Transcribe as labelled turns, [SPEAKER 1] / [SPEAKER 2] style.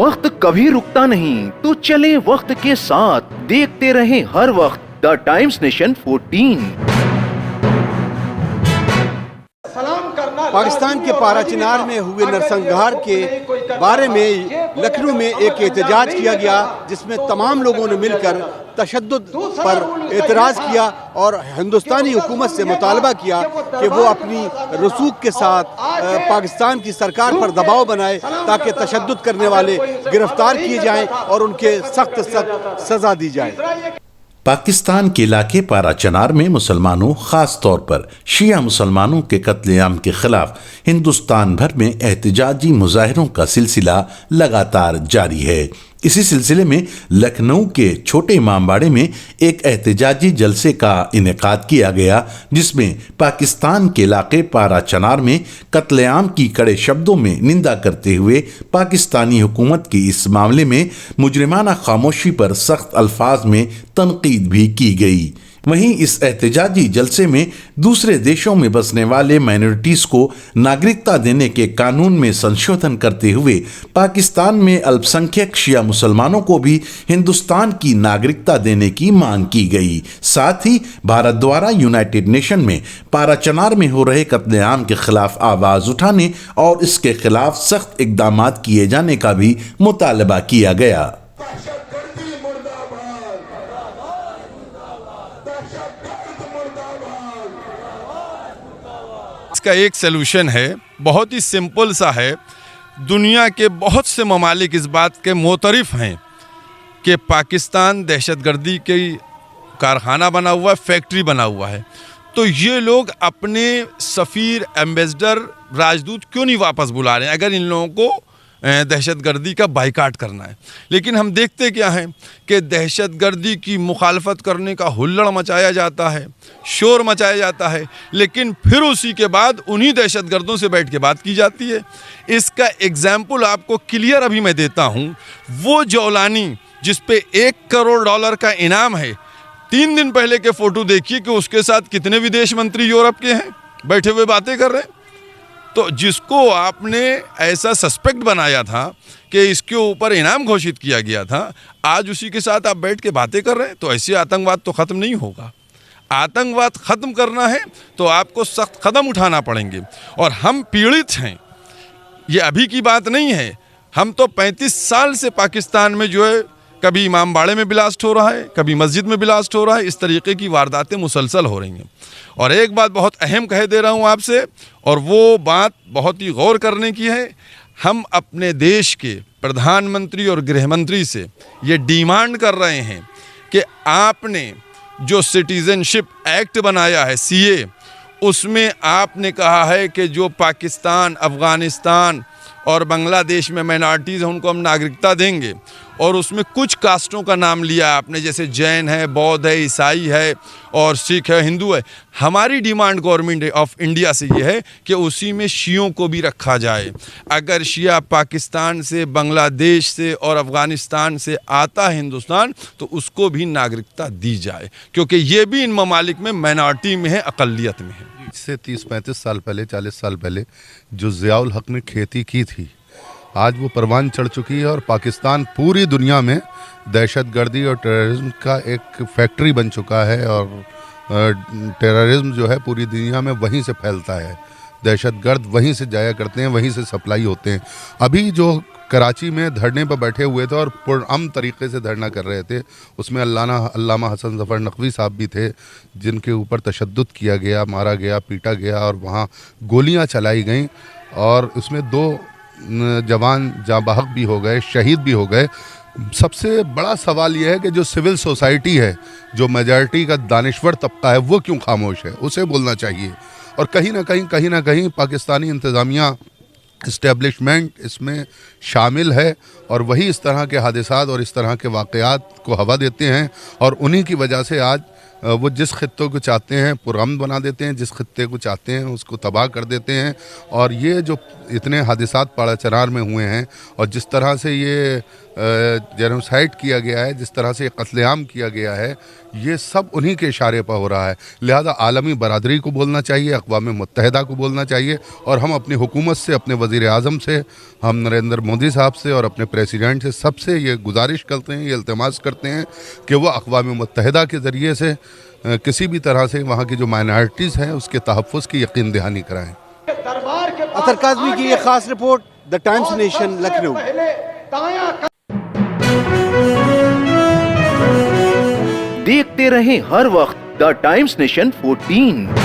[SPEAKER 1] वक्त कभी रुकता नहीं, तो चले वक्त के साथ, देखते रहे हर वक्त द टाइम्स नेशन 14।
[SPEAKER 2] पाकिस्तान के पाराचीनार में हुए नरसंहार के बारे में लखनऊ में एक एहतजाज किया गया, जिसमें तमाम लोगों ने मिलकर तशद्दुद पर एतराज़ किया और हिंदुस्तानी हुकूमत से मुतालबा किया कि वो अपनी रसूख के साथ पाकिस्तान की सरकार पर दबाव बनाए ताकि तशद्दुद करने वाले गिरफ्तार किए जाएं और उनके सख्त सख्त सज़ा दी जाए।
[SPEAKER 3] पाकिस्तान के इलाके पाराचीनार में मुसलमानों, खास तौर पर शिया मुसलमानों के कत्लेआम के खिलाफ हिंदुस्तान भर में एहतजाजी मुजाहिरों का सिलसिला लगातार जारी है। इसी सिलसिले में लखनऊ के छोटे इमामबाड़े में एक एहतजाजी जलसे का इनेकाद किया गया, जिसमें पाकिस्तान के इलाके पाराचीनार में कत्लेआम की कड़े शब्दों में निंदा करते हुए पाकिस्तानी हुकूमत की इस मामले में मुजरिमाना खामोशी पर सख्त अल्फाज में तनकीद भी की गई। वहीं इस एहतजाजी जलसे में दूसरे देशों में बसने वाले माइनॉरिटीज को नागरिकता देने के कानून में संशोधन करते हुए पाकिस्तान में अल्पसंख्यक शिया मुसलमानों को भी हिंदुस्तान की नागरिकता देने की मांग की गई। साथ ही भारत द्वारा यूनाइटेड नेशन में पाराचीनार में हो रहे कत्लेआम के खिलाफ आवाज उठाने और इसके खिलाफ सख्त इकदाम किए जाने का भी मुतालबा किया गया।
[SPEAKER 4] इसका एक सलूशन है, बहुत ही सिंपल सा है। दुनिया के बहुत से ममालिक इस बात के मोतरफ हैं कि पाकिस्तान दहशतगर्दी की कारखाना बना हुआ है, फैक्ट्री बना हुआ है। तो ये लोग अपने सफ़ीर, एम्बेसडर, राजदूत क्यों नहीं वापस बुला रहे हैं अगर इन लोगों को दहशतगर्दी का बाइकाट करना है। लेकिन हम देखते क्या हैं कि दहशतगर्दी की मुखालफत करने का हुल्लड़ मचाया जाता है, शोर मचाया जाता है, लेकिन फिर उसी के बाद उन्हीं दहशतगर्दों से बैठ के बात की जाती है। इसका एग्जाम्पल आपको क्लियर अभी मैं देता हूँ। वो जौलानी जिस पे $1 करोड़ का इनाम है, 3 दिन पहले के फ़ोटो देखिए कि उसके साथ कितने विदेश मंत्री यूरोप के हैं बैठे हुए बातें कर रहे हैं। तो जिसको आपने ऐसा सस्पेक्ट बनाया था कि इसके ऊपर इनाम घोषित किया गया था, आज उसी के साथ आप बैठ के बातें कर रहे हैं। तो ऐसे आतंकवाद तो ख़त्म नहीं होगा। आतंकवाद ख़त्म करना है तो आपको सख्त कदम उठाना पड़ेंगे। और हम पीड़ित हैं, ये अभी की बात नहीं है। हम तो 35 साल से पाकिस्तान में जो है, कभी इमामबाड़े में ब्लास्ट हो रहा है, कभी मस्जिद में ब्लास्ट हो रहा है, इस तरीके की वारदातें मुसलसल हो रही हैं। और एक बात बहुत अहम कह दे रहा हूँ आपसे, और वो बात बहुत ही गौर करने की है। हम अपने देश के प्रधानमंत्री और गृह मंत्री से ये डिमांड कर रहे हैं कि आपने जो सिटीज़नशिप एक्ट बनाया है, CA, उसमें आपने कहा है कि जो पाकिस्तान, अफ़गानिस्तान और बांग्लादेश में माइनॉरिटीज़ हैं उनको हम नागरिकता देंगे। और उसमें कुछ कास्टों का नाम लिया आपने, जैसे जैन है, बौद्ध है, ईसाई है और सिख है, हिंदू है। हमारी डिमांड गवर्नमेंट ऑफ इंडिया से ये है कि उसी में शियों को भी रखा जाए। अगर शिया पाकिस्तान से, बांग्लादेश से और अफ़गानिस्तान से आता है हिंदुस्तान, तो उसको भी नागरिकता दी जाए, क्योंकि ये भी इन ममालिक में माइनॉरिटी में है, अक़लियत में है।
[SPEAKER 5] इससे 30-35 साल पहले, 40 साल पहले जो ज़ियाउल हक ने खेती की थी, आज वो परवान चढ़ चुकी है और पाकिस्तान पूरी दुनिया में दहशतगर्दी और टेररिज्म का एक फैक्ट्री बन चुका है। और टेररिज्म जो है पूरी दुनिया में वहीं से फैलता है। दहशतगर्द वहीं से जाया करते हैं, वहीं से सप्लाई होते हैं। अभी जो कराची में धरने पर बैठे हुए थे और पुरअमन तरीके से धरना कर रहे थे, उसमें अल्लामा हसन ज़फ़र नक़वी साहब भी थे, जिनके ऊपर तशद्दुद किया गया, मारा गया, पीटा गया और वहाँ गोलियाँ चलाई गईं। और उसमें 2 जवान जाँ-बहक भी हो गए, शहीद भी हो गए। सबसे बड़ा सवाल यह है कि जो सिविल सोसाइटी है, जो मेजॉरिटी का दानिश्वर तबका है, वो क्यों खामोश है? उसे बोलना चाहिए। और कहीं ना कहीं पाकिस्तानी इंतज़ामिया, इस्टेब्लिशमेंट इसमें शामिल है और वही इस तरह के हादिसात और इस तरह के वाक़यात को हवा देते हैं। और उन्हीं की वजह से आज वो जिस खित्तों को चाहते हैं पुरअमन बना देते हैं, जिस खित्ते को चाहते हैं उसको तबाह कर देते हैं। और ये जो इतने हादिसात पाड़ा चनार में हुए हैं और जिस तरह से ये जेनोसाइड किया गया है, जिस तरह से कत्लेआम किया गया है, ये सब उन्हीं के इशारे पर हो रहा है। लिहाजा आलमी बरादरी को बोलना चाहिए, अक़वाम मुत्तहिदा को बोलना चाहिए और हम अपनी हुकूमत से, अपने वज़ीर आज़म से, हम नरेंद्र मोदी साहब से और अपने प्रेसिडेंट से सबसे ये गुजारिश करते हैं, ये इल्तिमास करते हैं कि वह अक़वाम मुत्तहिदा के ज़रिए से किसी भी तरह से वहाँ की जो माइनॉरिटीज़ हैं उसके तहफ़्फ़ुज़ की यकीन दहानी कराएँ।
[SPEAKER 2] अतर काज़मी की ये खास report, the times nation, Lucknow.
[SPEAKER 1] देखते रहें हर वक्त द टाइम्स नेशन 14।